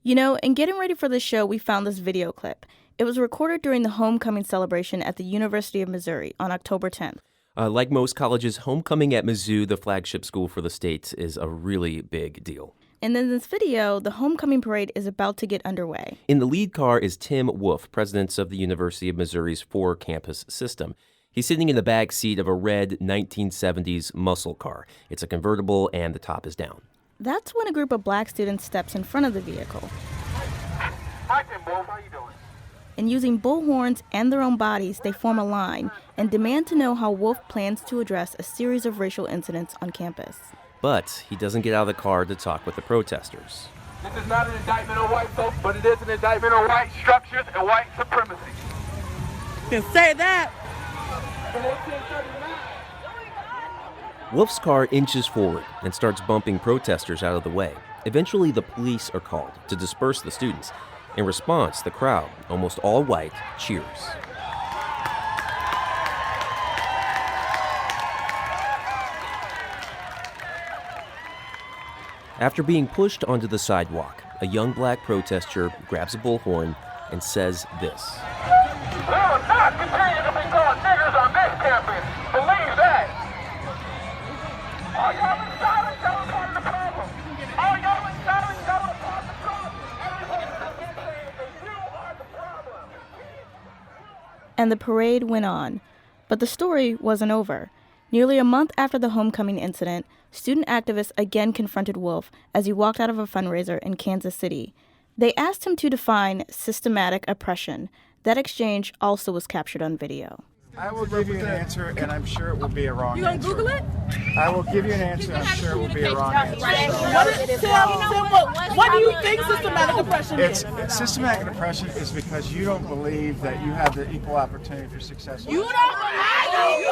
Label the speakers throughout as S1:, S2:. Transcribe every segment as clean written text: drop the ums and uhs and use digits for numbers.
S1: You know, in getting ready for the show, we found this video clip. It was recorded during the homecoming celebration at the University of Missouri on October 10th.
S2: Like most colleges, homecoming at Mizzou, the flagship school for the state, is a really big deal.
S1: And in this video, the homecoming parade is about to get underway.
S2: In the lead car is Tim Wolf, president of the University of Missouri's four-campus system. He's sitting in the back seat of a red 1970s muscle car. It's a convertible and the top is down.
S1: That's when a group of black students steps in front of the vehicle.
S3: Hi, Tim Wolf. How you doing?
S1: And using bullhorns and their own bodies, they form a line and demand to know how Wolf plans to address a series of racial incidents on campus.
S2: But he doesn't get out of the car to talk with the protesters.
S3: This is not an indictment on white folks, but it is an indictment on white structures and white supremacy.
S4: You can say that.
S2: Wolf's car inches forward and starts bumping protesters out of the way. Eventually, the police are called to disperse the students. In response, the crowd, almost all white, cheers. After being pushed onto the sidewalk, a young black protester grabs a bullhorn and says this.
S3: We will not continue to be called niggers on this campus. Believe that. All y'all in silence, y'all are part of the problem. All y'all in silence, y'all are part of the problem. Everybody is saying that you are the problem.
S1: And the parade went on. But the story wasn't over. Nearly a month after the homecoming incident, student activists again confronted Wolf as he walked out of a fundraiser in Kansas City. They asked him to define systematic oppression. That exchange also was captured on video.
S5: I will give you an answer, and I'm sure it will be a wrong
S4: You gonna
S5: answer.
S4: Google it?
S5: I will give you an answer, and I'm sure it will be a wrong answer.
S4: What do you think systematic oppression is?
S5: It's systematic oppression is because you don't believe that you have the equal opportunity for success.
S4: You don't believe.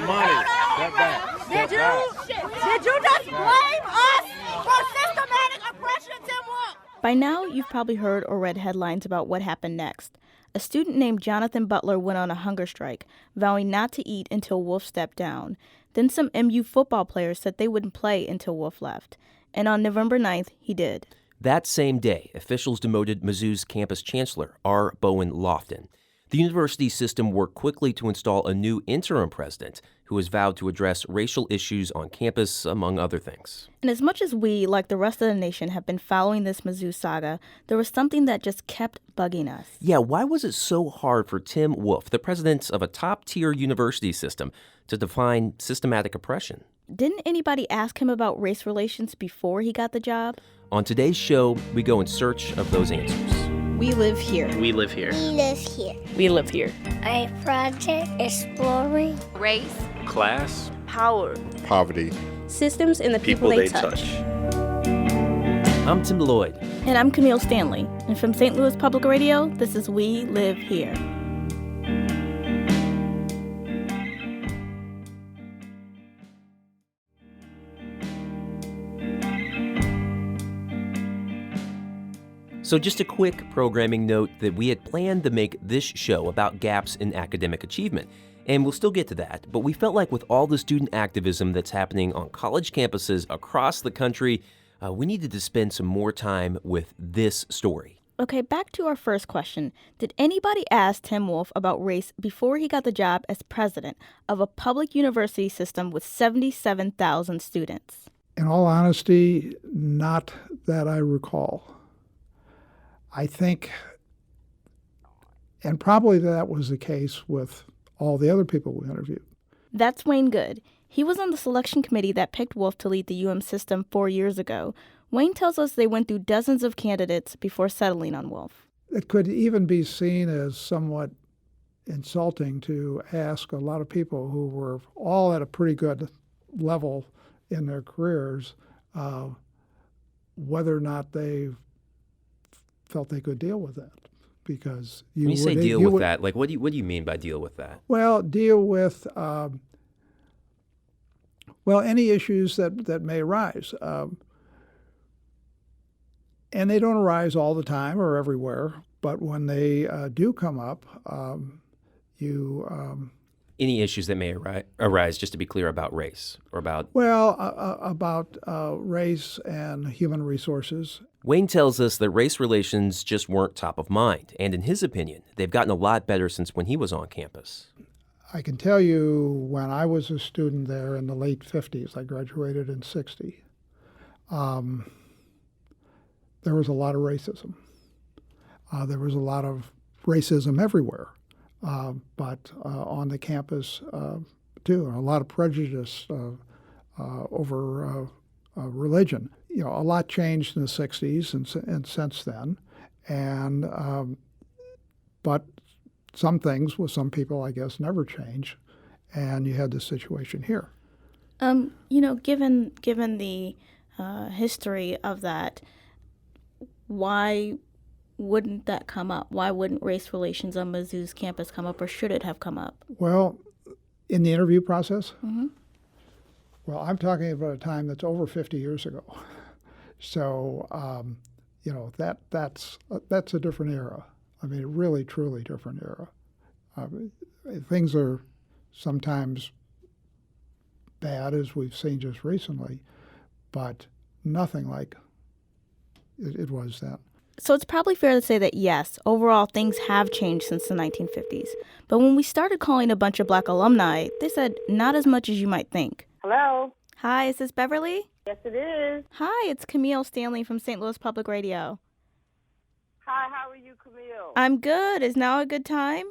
S6: Money. Step back.
S4: Did you just blame us for systematic oppression, Tim Wolf?
S1: By now, you've probably heard or read headlines about what happened next. A student named Jonathan Butler went on a hunger strike, vowing not to eat until Wolf stepped down. Then some MU football players said they wouldn't play until Wolf left. And on November 9th, he did.
S2: That same day, officials demoted Mizzou's campus chancellor, R. Bowen Lofton. The university system worked quickly to install a new interim president who has vowed to address racial issues on campus, among other things.
S1: And as much as we, like the rest of the nation, have been following this Mizzou saga, there was something that just kept bugging us.
S2: Yeah, why was it so hard for Tim Wolf, the president of a top-tier university system, to define systematic oppression?
S1: Didn't anybody ask him about race relations before he got the job?
S2: On today's show, we go in search of those answers.
S7: We live here.
S6: We live here.
S8: We live here.
S7: We live here.
S8: A project exploring
S7: Race,
S6: Class.
S7: power,
S9: Poverty.
S7: systems, and the people they touch.
S2: I'm Tim Lloyd.
S1: And I'm Camille Stanley. And from St. Louis Public Radio, this is We Live Here.
S2: So just a quick programming note that we had planned to make this show about gaps in academic achievement. And we'll still get to that, but we felt like with all the student activism that's happening on college campuses across the country, we needed to spend some more time with this story.
S1: Okay, back to our first question. Did anybody ask Tim Wolf about race before he got the job as president of a public university system with 77,000 students?
S10: In all honesty, not that I recall. I think, and probably that was the case with all the other people we interviewed.
S1: That's Wayne Good. He was on the selection committee that picked Wolf to lead the UM system 4 years ago. Wayne tells us they went through dozens of candidates before settling on Wolf.
S10: It could even be seen as somewhat insulting to ask a lot of people who were all at a pretty good level in their careers whether or not they felt they could deal with that. Because
S2: when you say deal with that, like what do you mean by deal with that?
S10: Well, deal with any issues that may arise, and they don't arise all the time or everywhere. But when they do come up, you
S2: Any issues that may arise, just to be clear, about race or about...
S10: Well, about race and human resources.
S2: Wayne tells us that race relations just weren't top of mind, and in his opinion, they've gotten a lot better since when he was on campus.
S10: I can tell you when I was a student there in the late 50s, I graduated in 60, there was a lot of racism. There was a lot of racism everywhere, but on the campus too, and a lot of prejudice over religion. You know, a lot changed in the 60s and since then, and but some things with some people, I guess, never change, and you had this situation here.
S1: You know, given the history of that, why wouldn't that come up? Why wouldn't race relations on Mizzou's campus come up, or should it have come up?
S10: Well, in the interview process?
S1: Mm-hmm.
S10: Well, I'm talking about a time that's over 50 years ago. So, you know, that's a different era. I mean, a really, truly different era. Things are sometimes bad, as we've seen just recently, but nothing like it was then.
S1: So it's probably fair to say that, yes, overall things have changed since the 1950s. But when we started calling a bunch of Black alumni, they said not as much as you might think.
S4: Hello?
S1: Hi, is this Beverly?
S4: Yes, it is.
S1: Hi, it's Camille Stanley from St. Louis Public Radio.
S4: Hi, how are you, Camille?
S1: I'm good. Is now a good time?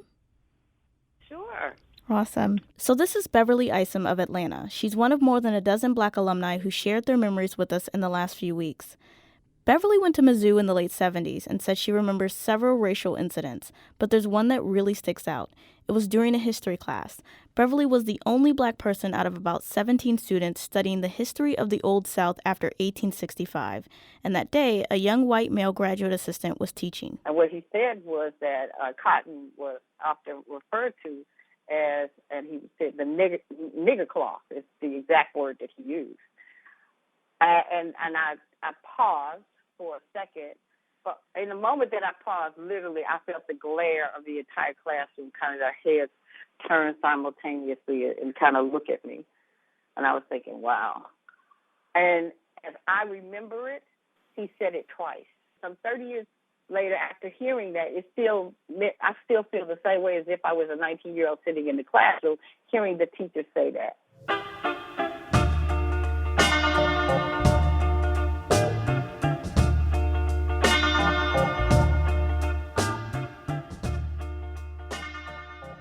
S4: Sure.
S1: Awesome. So this is Beverly Isom of Atlanta. She's one of more than a dozen Black alumni who shared their memories with us in the last few weeks. Beverly went to Mizzou in the late 70s and said she remembers several racial incidents, but there's one that really sticks out. It was during a history class. Beverly was the only Black person out of about 17 students studying the history of the Old South after 1865. And that day, a young white male graduate assistant was teaching.
S4: And what he said was that cotton was often referred to as, and he said the nigger cloth is the exact word that he used. And I paused for a second, but in the moment that I paused, literally I felt the glare of the entire classroom, kind of their heads turn simultaneously and kind of look at me. And I was thinking, wow. And as I remember it, he said it twice. Some 30 years later, after hearing that, I still feel the same way as if I was a 19-year-old sitting in the classroom hearing the teacher say that.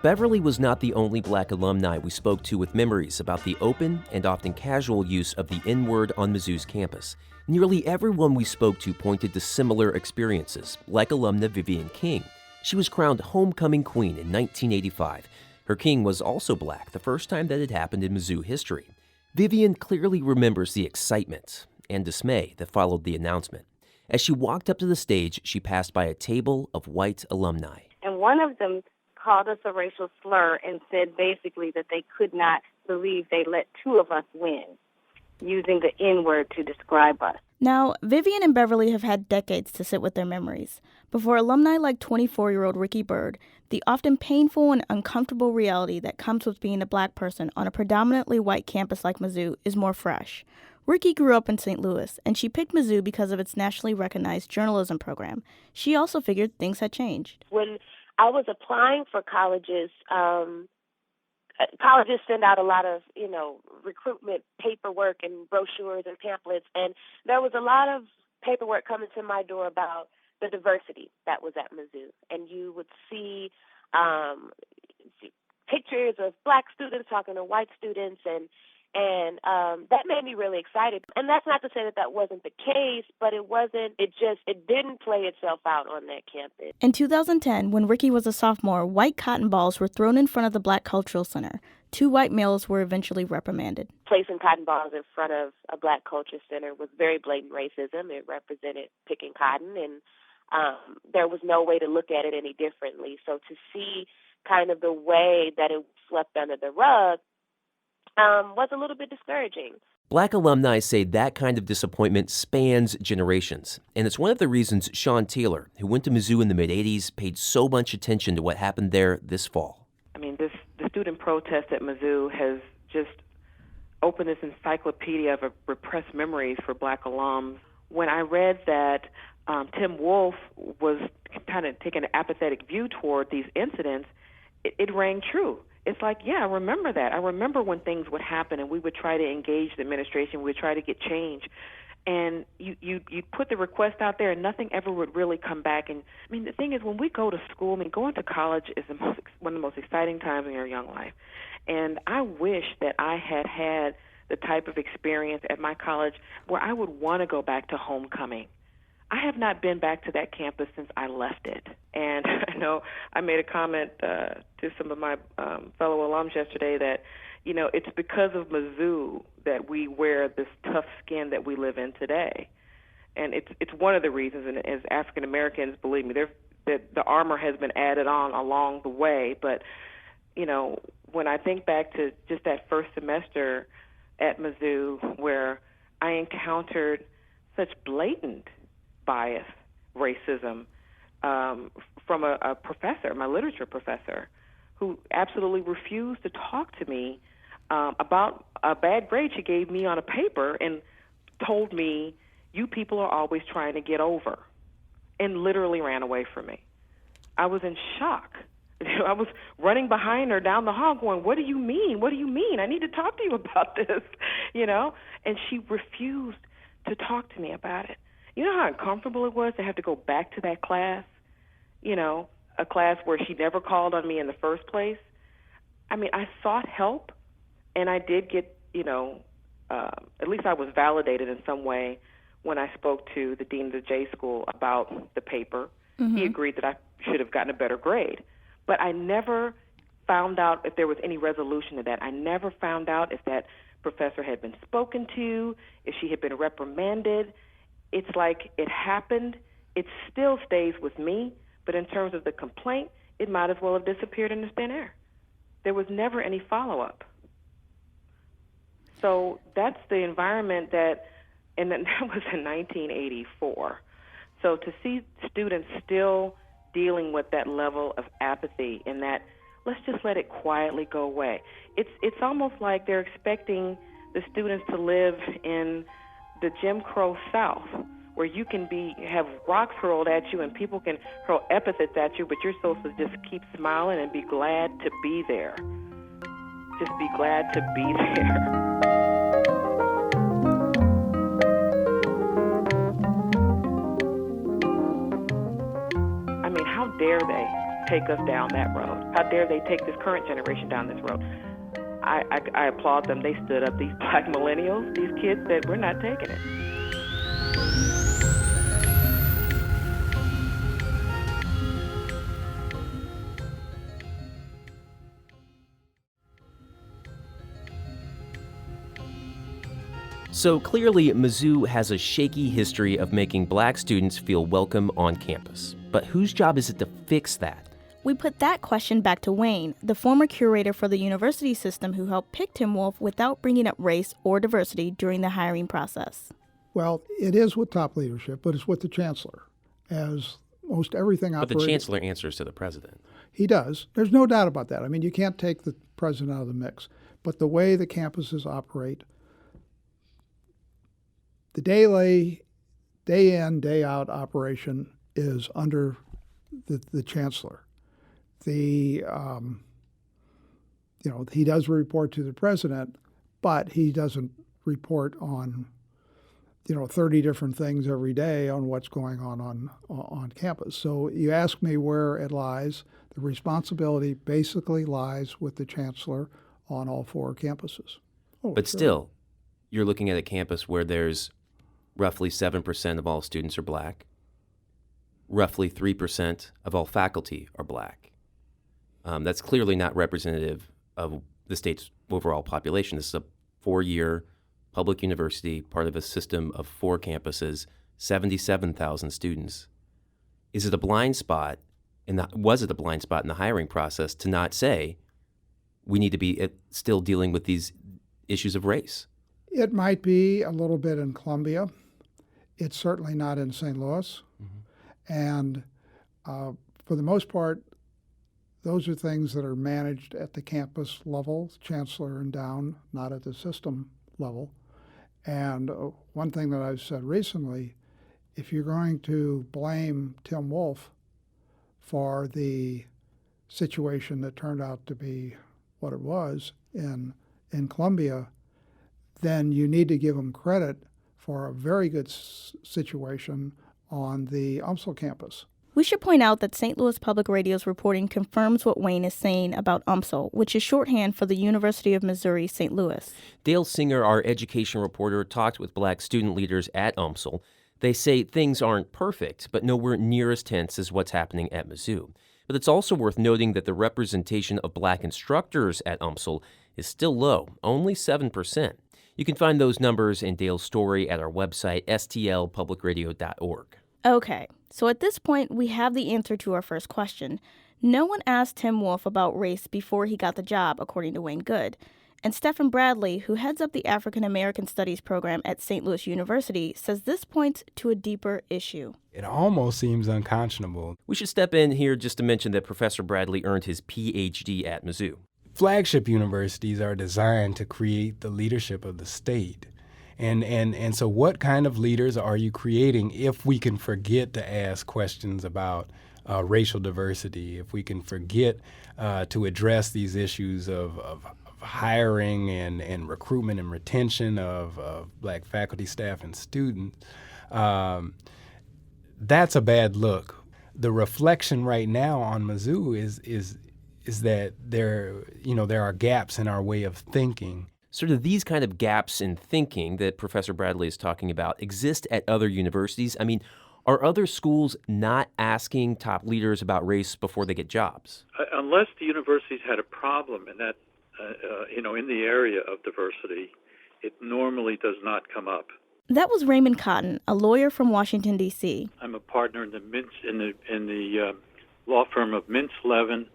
S2: Beverly was not the only Black alumni we spoke to with memories about the open and often casual use of the N-word on Mizzou's campus. Nearly everyone we spoke to pointed to similar experiences, like alumna Vivian King. She was crowned homecoming queen in 1985. Her king was also Black, the first time that had happened in Mizzou history. Vivian clearly remembers the excitement and dismay that followed the announcement. As she walked up to the stage, she passed by a table of white alumni.
S9: And one of them called us a racial slur and said basically that they could not believe they let two of us win, using the N-word to describe us.
S1: Now, Vivian and Beverly have had decades to sit with their memories. But for alumni like 24-year-old Ricky Byrd, the often painful and uncomfortable reality that comes with being a Black person on a predominantly white campus like Mizzou is more fresh. Ricky grew up in St. Louis, and she picked Mizzou because of its nationally recognized journalism program. She also figured things had changed.
S9: When I was applying for colleges, colleges send out a lot of, recruitment paperwork and brochures and pamphlets, and there was a lot of paperwork coming to my door about the diversity that was at Mizzou. And you would see pictures of Black students talking to white students, and that made me really excited. And that's not to say that wasn't the case, but it didn't play itself out on that campus.
S1: In 2010, when Ricky was a sophomore, white cotton balls were thrown in front of the Black Cultural Center. 2 white males were eventually reprimanded.
S9: Placing cotton balls in front of a Black Culture Center was very blatant racism. It represented picking cotton, and there was no way to look at it any differently. So to see kind of the way that it was swept under the rug was a little bit discouraging.
S2: Black alumni say that kind of disappointment spans generations, and it's one of the reasons Sean Taylor, who went to Mizzou in the mid-'80s, paid so much attention to what happened there this fall.
S11: I mean, this student protest at Mizzou has just opened this encyclopedia of repressed memories for Black alums. When I read that Tim Wolf was kind of taking an apathetic view toward these incidents, it rang true. It's like, yeah, I remember that. I remember when things would happen and we would try to engage the administration, we would try to get change. And you put the request out there and nothing ever would really come back. And I mean, the thing is, when we go to school, I mean, going to college is one of the most exciting times in your young life. And I wish that I had the type of experience at my college where I would want to go back to homecoming. I have not been back to that campus since I left it. And I know I made a comment to some of my fellow alums yesterday that, you know, it's because of Mizzou that we wear this tough skin that we live in today. And it's one of the reasons, and as African Americans, believe me, the armor has been added on along the way. But, you know, when I think back to just that first semester at Mizzou where I encountered such blatant bias, racism, from a professor, my literature professor, who absolutely refused to talk to me about a bad grade she gave me on a paper and told me, you people are always trying to get over, and literally ran away from me. I was in shock. I was running behind her down the hall going, what do you mean? What do you mean? I need to talk to you about this, you know? And she refused to talk to me about it. You know how uncomfortable it was to have to go back to that class, you know, a class where she never called on me in the first place? I mean, I sought help, and I did get, you know, at least I was validated in some way when I spoke to the dean of the J school about the paper. Mm-hmm. He agreed that I should have gotten a better grade. But I never found out if there was any resolution to that. I never found out if that professor had been spoken to, if she had been reprimanded. It's like it happened. It still stays with me. But in terms of the complaint, it might as well have disappeared into thin air. There was never any follow-up. So that's the environment and that was in 1984. So to see students still dealing with that level of apathy and that let's just let it quietly go away. It's almost like they're expecting the students to live in the Jim Crow South, where you can have rocks hurled at you and people can hurl epithets at you, but you're supposed to just keep smiling and be glad to be there. Just be glad to be there. I mean, how dare they take us down that road? How dare they take this current generation down this road? I applaud them. They stood up. These black millennials, these kids said, we're not taking it.
S2: So clearly, Mizzou has a shaky history of making black students feel welcome on campus. But whose job is it to fix that?
S1: We put that question back to Wayne, the former curator for the university system who helped pick Tim Wolf without bringing up race or diversity during the hiring process.
S10: Well, it is with top leadership, but it's with the chancellor, as most everything operates.
S2: But the chancellor answers to the president.
S10: He does. There's no doubt about that. I mean, you can't take the president out of the mix. But the way the campuses operate, the day in, day out operation is under the chancellor. He does report to the president, but he doesn't report on 30 different things every day on what's going on campus. So you ask me where it lies. The responsibility basically lies with the chancellor on all 4 campuses.
S2: But sure. Still, you're looking at a campus where there's roughly 7% of all students are black. Roughly 3% of all faculty are black. That's clearly not representative of the state's overall population. This is a 4-year public university, part of a system of 4 campuses, 77,000 students. Was it a blind spot in the hiring process to not say we need to be still dealing with these issues of race?
S10: It might be a little bit in Columbia. It's certainly not in St. Louis. Mm-hmm. And for the most part, those are things that are managed at the campus level, chancellor and down, not at the system level. And one thing that I've said recently, if you're going to blame Tim Wolf for the situation that turned out to be what it was in Columbia, then you need to give him credit for a very good situation on the UMSL campus.
S1: We should point out that St. Louis Public Radio's reporting confirms what Wayne is saying about UMSL, which is shorthand for the University of Missouri, St. Louis.
S2: Dale Singer, our education reporter, talked with black student leaders at UMSL. They say things aren't perfect, but nowhere near as tense as what's happening at Mizzou. But it's also worth noting that the representation of black instructors at UMSL is still low, only 7%. You can find those numbers and Dale's story at our website, stlpublicradio.org.
S1: Okay, so at this point, we have the answer to our first question. No one asked Tim Wolf about race before he got the job, according to Wayne Good. And Stephen Bradley, who heads up the African American Studies program at St. Louis University, says this points to a deeper issue.
S12: It almost seems unconscionable.
S2: We should step in here just to mention that Professor Bradley earned his Ph.D. at Mizzou.
S12: Flagship universities are designed to create the leadership of the state. And so what kind of leaders are you creating if we can forget to ask questions about racial diversity, if we can forget to address these issues of hiring and recruitment and retention of black faculty, staff, and students? That's a bad look. The reflection right now on Mizzou is that there are gaps in our way of thinking.
S2: Sort of these kind of gaps in thinking that Professor Bradley is talking about exist at other universities. I mean, are other schools not asking top leaders about race before they get jobs?
S13: Unless the universities had a problem in that, in the area of diversity, it normally does not come up.
S1: That was Raymond Cotton, a lawyer from Washington, D.C.
S13: I'm a partner in the law firm of Mintz, Levin,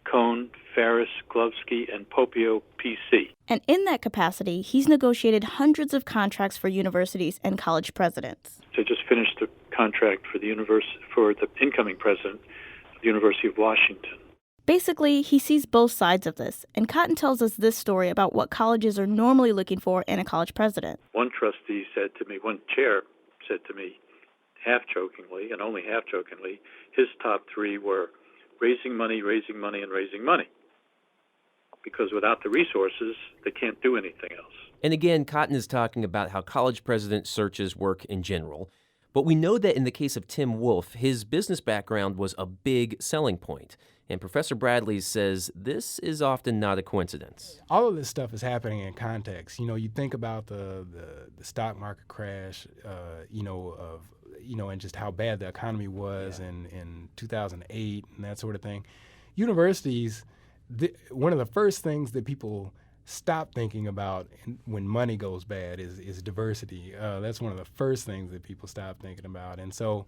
S13: Cohn, Ferris, Glovsky, and Popio, P.C.
S1: And in that capacity, he's negotiated hundreds of contracts for universities and college presidents.
S13: So I just finished the contract for the incoming president of the University of Washington.
S1: Basically, he sees both sides of this, and Cotton tells us this story about what colleges are normally looking for in a college president.
S13: One chair said to me, half-jokingly, and only half-jokingly, his top three were raising money, and raising money. Because without the resources, they can't do anything else.
S2: And again, Cotton is talking about how college president searches work in general. But we know that in the case of Tim Wolf, his business background was a big selling point. And Professor Bradley says this is often not a coincidence.
S12: All of this stuff is happening in context. You think about the stock market crash, and just how bad the economy was in 2008 and that sort of thing. Universities, one of the first things that people stop thinking about when money goes bad is diversity. That's one of the first things that people stop thinking about. And so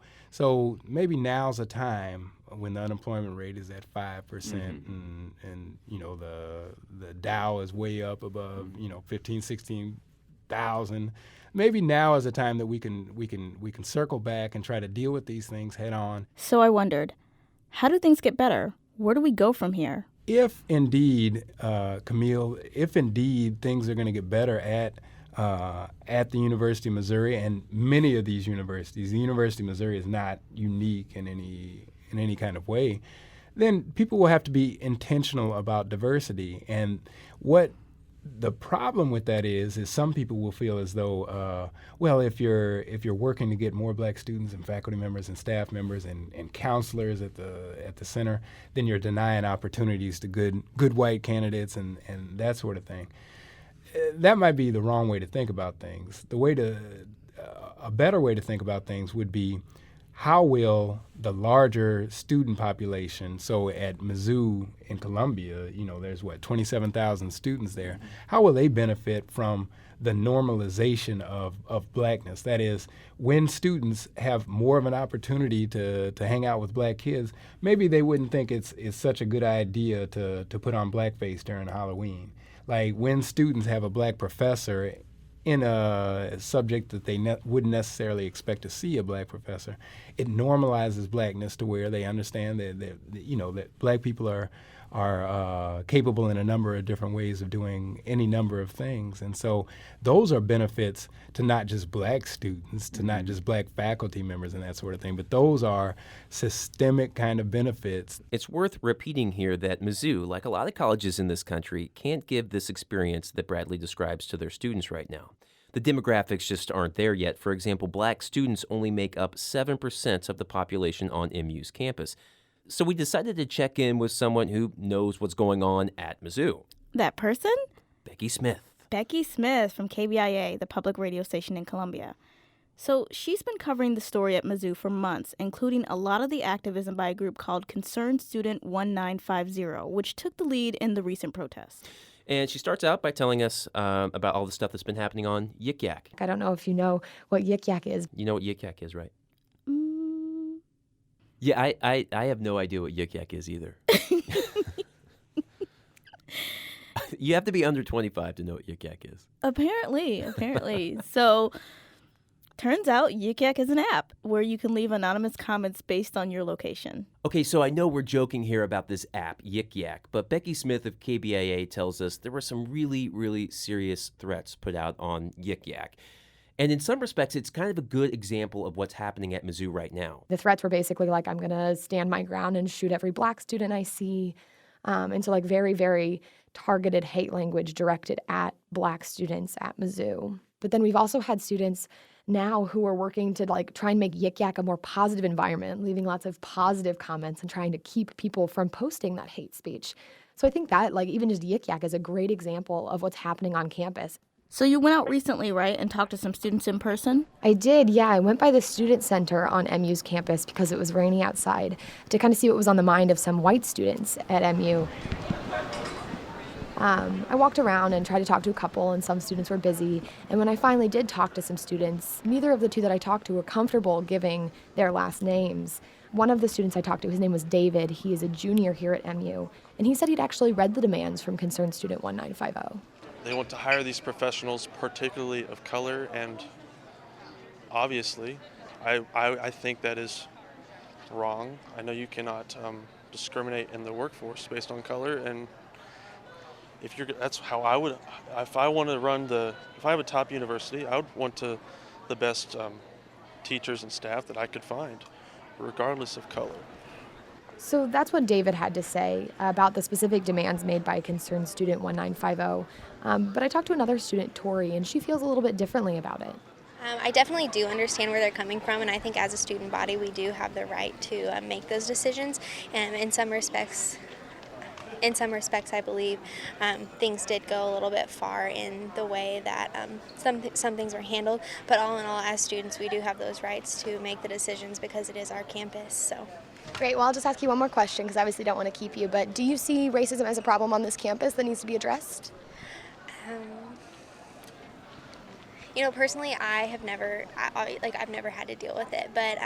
S12: maybe now's a time when the unemployment rate is at 5% and the Dow is way up above 16,000. Maybe now is a time that we can circle back and try to deal with these things head on.
S1: So I wondered, how do things get better? Where do we go from here?
S12: If indeed, Camille, things are going to get better at the University of Missouri, and many of these universities, the University of Missouri is not unique in any kind of way, then people will have to be intentional about diversity. And what the problem with that is some people will feel as though, if you're working to get more black students and faculty members and staff members and counselors at the center, then you're denying opportunities to good white candidates and that sort of thing. That might be the wrong way to think about things. A better way to think about things would be, how will the larger student population, so at Mizzou in Columbia, there's 27,000 students there, how will they benefit from the normalization of blackness? That is, when students have more of an opportunity to hang out with black kids, maybe they wouldn't think it's such a good idea to put on blackface during Halloween. Like when students have a black professor in a subject that they wouldn't necessarily expect to see a black professor, it normalizes blackness to where they understand that black people are capable in a number of different ways of doing any number of things. And so those are benefits to not just black students, to not just black faculty members and that sort of thing, but those are systemic kind of benefits.
S2: It's worth repeating here that Mizzou, like a lot of colleges in this country, can't give this experience that Bradley describes to their students right now. The demographics just aren't there yet. For example, black students only make up 7% of the population on MU's campus. So we decided to check in with someone who knows what's going on at Mizzou.
S1: That person?
S2: Becky Smith.
S1: Becky Smith from KBIA, the public radio station in Columbia. So she's been covering the story at Mizzou for months, including a lot of the activism by a group called Concerned Student 1950, which took the lead in the recent protests.
S2: And she starts out by telling us about all the stuff that's been happening on Yik Yak.
S14: I don't know if you know what Yik Yak is.
S2: You know what Yik Yak is, right? Yeah, I have no idea what Yik Yak is either. You have to be under 25 to know what Yik Yak is.
S1: Apparently. So, turns out Yik Yak is an app where you can leave anonymous comments based on your location.
S2: Okay, so I know we're joking here about this app, Yik Yak, but Becky Smith of KBIA tells us there were some really, really serious threats put out on Yik Yak. And in some respects, it's kind of a good example of what's happening at Mizzou right now.
S14: The threats were basically like, I'm going to stand my ground and shoot every black student I see. And so like very, very targeted hate language directed at black students at Mizzou. But then we've also had students now who are working to like try and make Yik Yak a more positive environment, leaving lots of positive comments and trying to keep people from posting that hate speech. So I think that like even just Yik Yak is a great example of what's happening on campus.
S1: So you went out recently, right, and talked to some students in person?
S14: I did, yeah. I went by the student center on MU's campus because it was raining outside to kind of see what was on the mind of some white students at MU. I walked around and tried to talk to a couple, and some students were busy. And when I finally did talk to some students, neither of the two that I talked to were comfortable giving their last names. One of the students I talked to, his name was David. He is a junior here at MU, and he said he'd actually read the demands from Concerned Student 1950.
S15: They want to hire these professionals, particularly of color, and obviously, I think that is wrong. I know you cannot discriminate in the workforce based on color, and that's how I would. If I want to if I have a top university, I would want the best teachers and staff that I could find, regardless of color.
S14: So that's what David had to say about the specific demands made by Concerned Student 1950. But I talked to another student, Tori, and she feels a little bit differently about it.
S16: I definitely do understand where they're coming from, and I think as a student body, we do have the right to make those decisions. And in some respects, I believe things did go a little bit far in the way that some things were handled. But all in all, as students, we do have those rights to make the decisions because it is our campus. So.
S14: Great. Well, I'll just ask you one more question because I obviously don't want to keep you. But do you see racism as a problem on this campus that needs to be addressed?
S16: Personally, I've never had to deal with it. But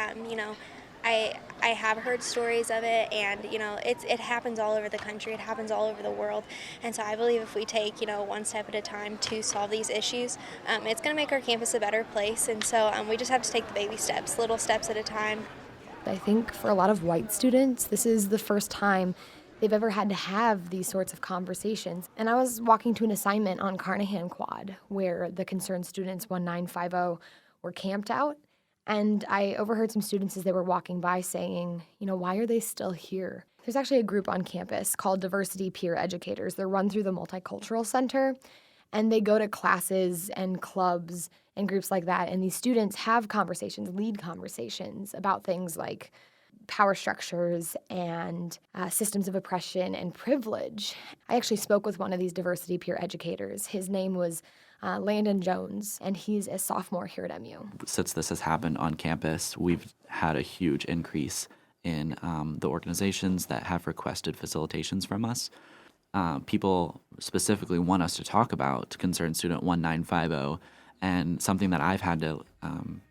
S16: I have heard stories of it, and it happens all over the country. It happens all over the world, and so I believe if we take one step at a time to solve these issues, it's going to make our campus a better place. And so we just have to take the baby steps, little steps at a time.
S14: I think for a lot of white students, this is the first time they've ever had to have these sorts of conversations. And I was walking to an assignment on Carnahan Quad where the Concerned Students 1950 were camped out. And I overheard some students as they were walking by saying, why are they still here? There's actually a group on campus called Diversity Peer Educators. They're run through the Multicultural Center, and they go to classes and clubs and groups like that. And these students have conversations, lead conversations about things like power structures and systems of oppression and privilege. I actually spoke with one of these diversity peer educators. His name was Landon Jones, and he's a sophomore here at MU.
S17: Since this has happened on campus, we've had a huge increase in the organizations that have requested facilitations from us. People specifically want us to talk about Concerned Student 1950, and something that I've had to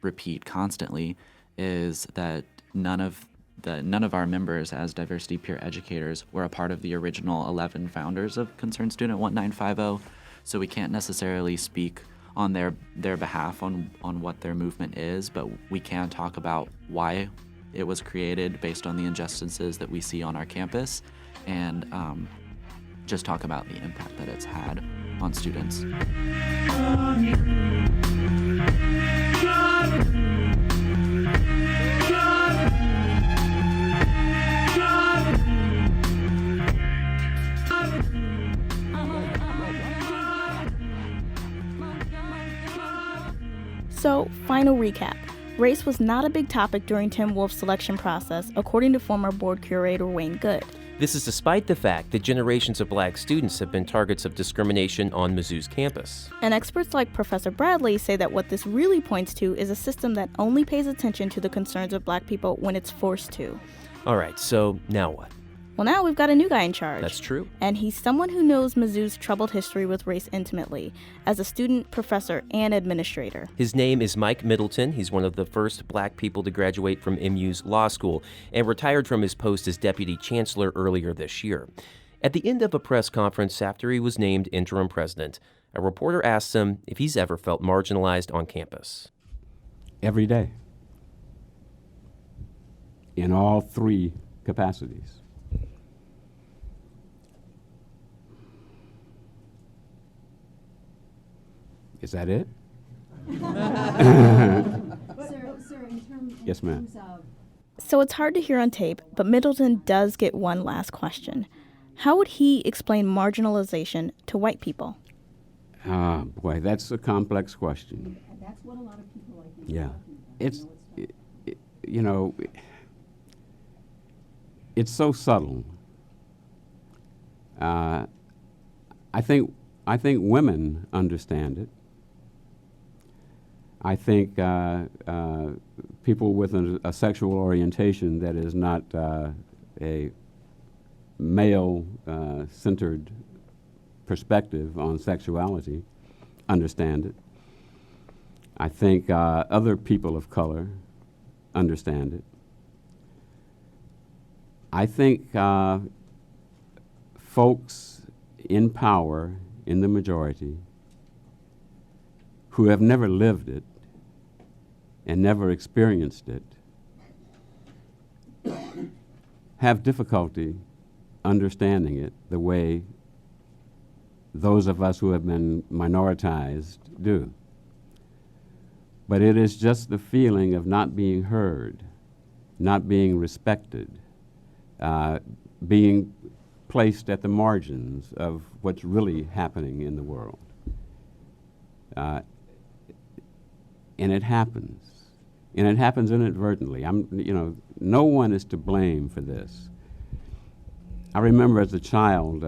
S17: repeat constantly is that none of our members as diversity peer educators were a part of the original 11 founders of Concerned Student 1950, so we can't necessarily speak on their behalf on what their movement is, but we can talk about why it was created based on the injustices that we see on our campus, and just talk about the impact that it's had on students.
S1: So, final recap. Race was not a big topic during Tim Wolf's selection process, according to former board curator Wayne Good.
S2: This is despite the fact that generations of black students have been targets of discrimination on Mizzou's campus.
S1: And experts like Professor Bradley say that what this really points to is a system that only pays attention to the concerns of black people when it's forced to.
S2: All right, so now what?
S1: Well, now we've got a new guy in charge.
S2: That's true.
S1: And he's someone who knows Mizzou's troubled history with race intimately, as a student, professor, and administrator.
S2: His name is Mike Middleton. He's one of the first black people to graduate from MU's law school and retired from his post as deputy chancellor earlier this year. At the end of a press conference after he was named interim president, a reporter asked him if he's ever felt marginalized on campus.
S18: Every day. In all three capacities. Is that it?
S19: Sir, in terms
S18: Yes, ma'am.
S19: of...
S1: So it's hard to hear on tape, but Middleton does get one last question. How would he explain marginalization to white people?
S18: Boy, that's a complex question.
S19: That's what a lot of people like you
S18: Yeah. It's so subtle. I think women understand it. I think people with a sexual orientation that is not a male-centered perspective on sexuality understand it. I think other people of color understand it. I think folks in power, in the majority, who have never lived it and never experienced it, have difficulty understanding it the way those of us who have been minoritized do. But it is just the feeling of not being heard, not being respected, being placed at the margins of what's really happening in the world. And it happens. And it happens inadvertently. No one is to blame for this. I remember as a child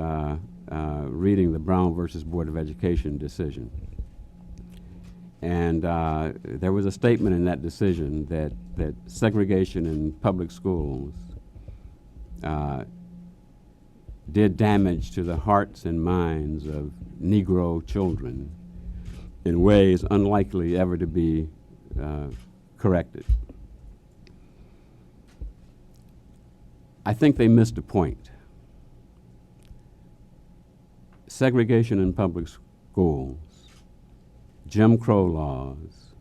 S18: reading the Brown versus Board of Education decision. And there was a statement in that decision that segregation in public schools did damage to the hearts and minds of Negro children in ways unlikely ever to be corrected. I think they missed a point. Segregation in public schools, Jim Crow laws,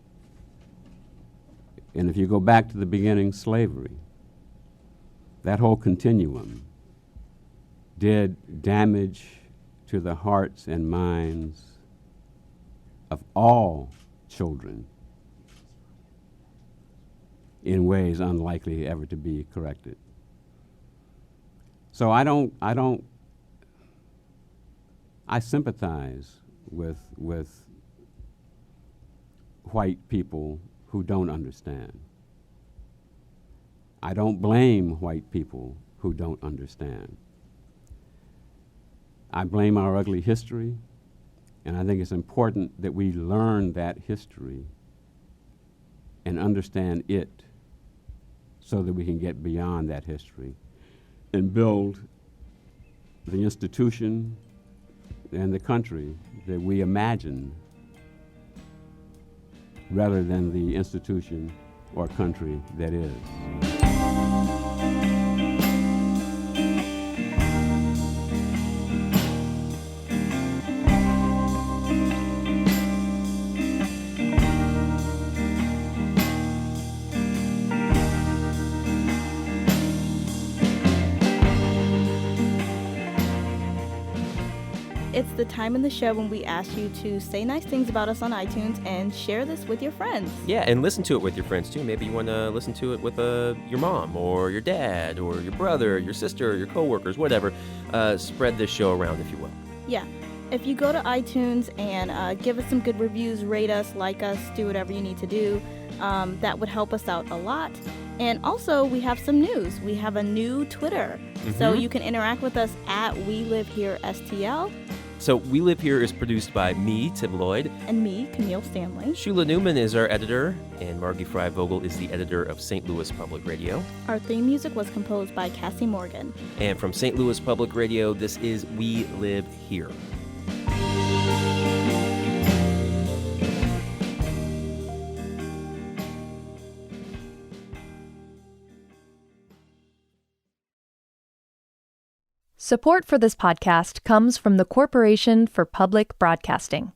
S18: and if you go back to the beginning, slavery, that whole continuum did damage to the hearts and minds of all children in ways unlikely ever to be corrected. So I sympathize with white people who don't understand. I don't blame white people who don't understand. I blame our ugly history, and I think it's important that we learn that history and understand it so that we can get beyond that history and build the institution and the country that we imagine rather than the institution or country that is.
S1: it's the time in the show when we ask you to say nice things about us on iTunes and share this with your friends.
S2: Yeah, and listen to it with your friends too. Maybe you want to listen to it with your mom or your dad or your brother, your sister, your coworkers, whatever. Spread this show around, if you will.
S1: Yeah. If you go to iTunes and give us some good reviews, rate us, like us, do whatever you need to do, that would help us out a lot. And also, we have some news. We have a new Twitter. So you can interact with us at WeLiveHereSTL.
S2: So We Live Here is produced by me, Tim Lloyd.
S1: And me, Camille Stanley.
S2: Shula Newman is our editor, and Margie Fry-Vogel is the editor of St. Louis Public Radio.
S1: Our theme music was composed by Cassie Morgan.
S2: And from St. Louis Public Radio, this is We Live Here.
S20: Support for this podcast comes from the Corporation for Public Broadcasting.